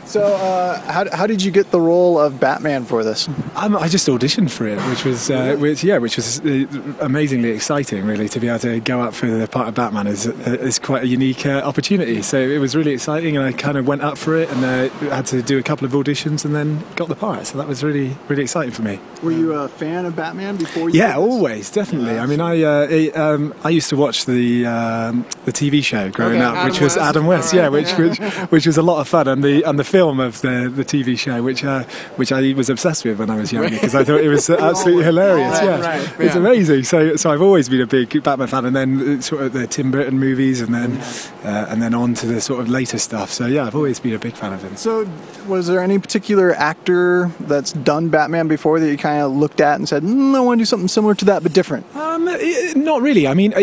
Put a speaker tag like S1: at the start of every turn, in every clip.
S1: So, how did you get the role of Batman for this?
S2: I just auditioned for it, which was amazingly exciting. Really, to be able to go up for the part of Batman is quite a unique opportunity. So it was really exciting, and I kind of went up for it, and had to do a couple of auditions, and then got the part. So that was really exciting for me.
S1: Were you a fan of Batman before? You
S2: always, definitely. I mean, I used to watch the TV show growing up, which was Adam West, which was a lot of fun, and the film of the TV show, which I was obsessed with when I was younger, because I thought it was absolutely hilarious. It's amazing. So I've always been a big Batman fan, and then sort of the Tim Burton movies, and then on to the sort of later stuff. So yeah, I've always been a big fan of him.
S1: So was there any particular actor that's done Batman before that you kind of looked at and said, I want to do something similar to that but different?
S2: Not really. I mean,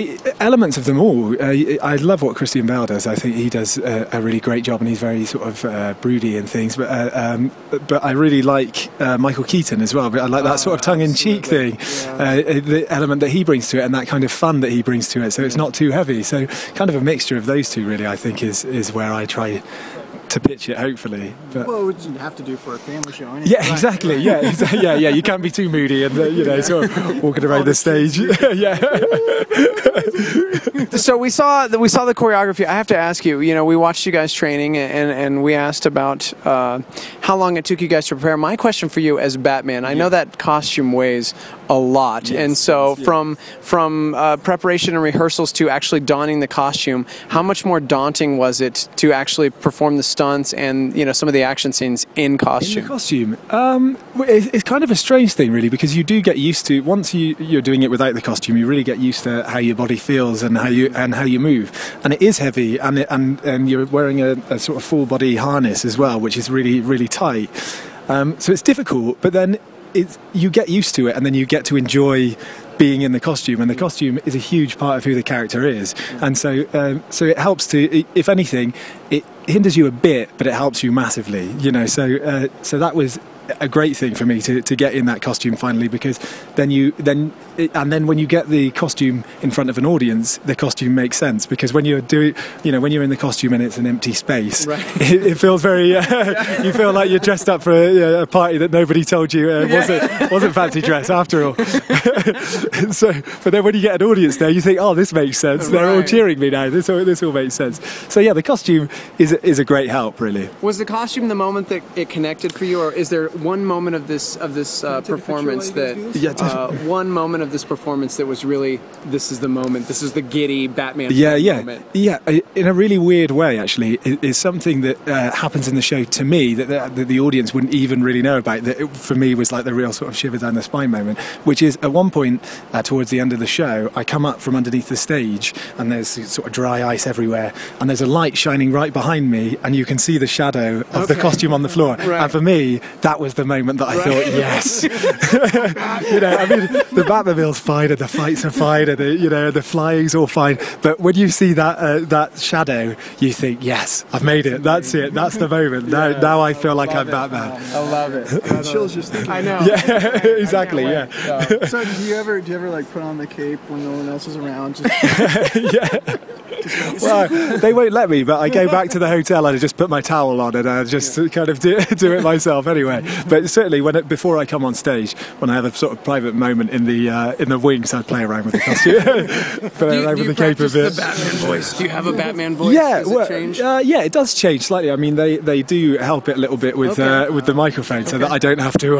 S2: elements of them all. I love what Christian Bale does. I think he does a really great job, and he's very sort of broody and things. But I really like Michael Keaton as well. But I like that sort of tongue-in-cheek thing, the element that he brings to it, and that kind of fun that he brings to it. So it's not too heavy. So kind of a mixture of those two, really, I think, is where I try to pitch it, hopefully. But
S1: well, what you have to do for a family show anyway.
S2: Yeah, exactly. Yeah, you can't be too moody and sort of walking around the stage.
S3: So we saw the choreography. I have to ask you. We watched you guys training, and we asked about how long it took you guys to prepare. My question for you, as Batman, I know that costume weighs a lot, and so from preparation and rehearsals to actually donning the costume, how much more daunting was it to actually perform the stunts and some of the action scenes in costume?
S2: In the costume, it's kind of a strange thing, really, because you do get used to, once you're doing it without the costume, you really get used to how your body feels and how you move, and it is heavy, and you're wearing a sort of full body harness as well, which is really tight. So it's difficult, but then you get used to it, and then you get to enjoy being in the costume, and the costume is a huge part of who the character is, and so it helps to, if anything, it hinders you a bit, but it helps you massively, so that was a great thing for me to get in that costume finally, because then when you get the costume in front of an audience, the costume makes sense, because when you're when you're in the costume and it's an empty space, right. it feels very you feel like you're dressed up for a party that nobody told you wasn't fancy dress after all. But then when you get an audience there, you think, oh, this makes sense, they're all cheering me now, this all makes sense. So yeah, the costume is a great help, really.
S3: Was the costume the moment that it connected for you, or is there one moment of this performance one moment of this performance that was really, this is the moment, this is the giddy Batman moment?
S2: Yeah, in a really weird way, actually. It's something that happens in the show to me that the audience wouldn't even really know about, that for me was like the real sort of shiver down the spine moment, which is at one point towards the end of the show, I come up from underneath the stage, and there's sort of dry ice everywhere, and there's a light shining right behind me, and you can see the shadow of the costume on the floor. Right. And for me, that was the moment that I thought, yes. The Batmobile's fine, and the fights are fine, and the flying's all fine, but when you see that shadow, you think, yes, I've made it, that's it, that's the moment. Now I feel like I'm Batman.
S3: I love it.
S1: It chills just thinking.
S3: I know.
S2: Yeah, exactly. Yeah.
S1: So do you ever like put on the cape when no one else is around?
S2: Yeah. Well, they won't let me, but I go back to the hotel and I just put my towel on, and I just kind of do it myself anyway. But certainly, before I come on stage, when I have a sort of private moment in the wings, I play around with the costume, play around with the cape a bit.
S3: The Batman voice. Do you have a Batman voice?
S2: Yeah,
S3: Does it change?
S2: It does change slightly. I mean, they do help it a little bit with the microphone, so that I don't have to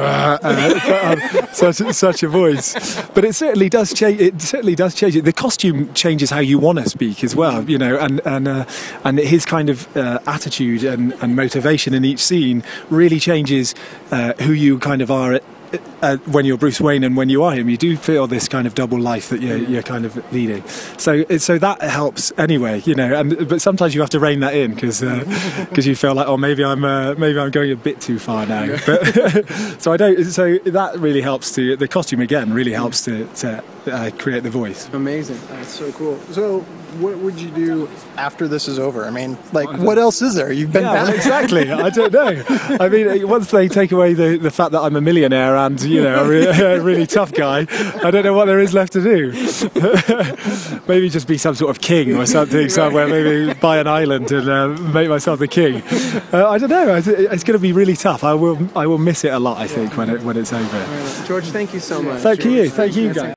S2: put on such a voice. But it certainly does change. It certainly does change it. The costume changes how you want to speak as well. And his kind of attitude and motivation in each scene really changes who you kind of are when you're Bruce Wayne and when you are him. You do feel this kind of double life that you're kind of leading. So that helps anyway, but sometimes you have to rein that in, because you feel like, oh, maybe I'm going a bit too far now. But so I don't. So that really helps the costume again really helps to create the voice.
S3: Amazing. That's so cool.
S1: So, what would you do after this is over? I mean, like, what else is there? You've been
S2: Yeah, exactly. I don't know. I mean, once they take away the fact that I'm a millionaire and, you know, a really tough guy, I don't know what there is left to do. Maybe just be some sort of king or something somewhere. Maybe buy an island and make myself the king. I don't know. It's going to be really tough. I will miss it a lot, I think, when it's over.
S3: George, thank you so much.
S2: Thank you. Thank you, guys.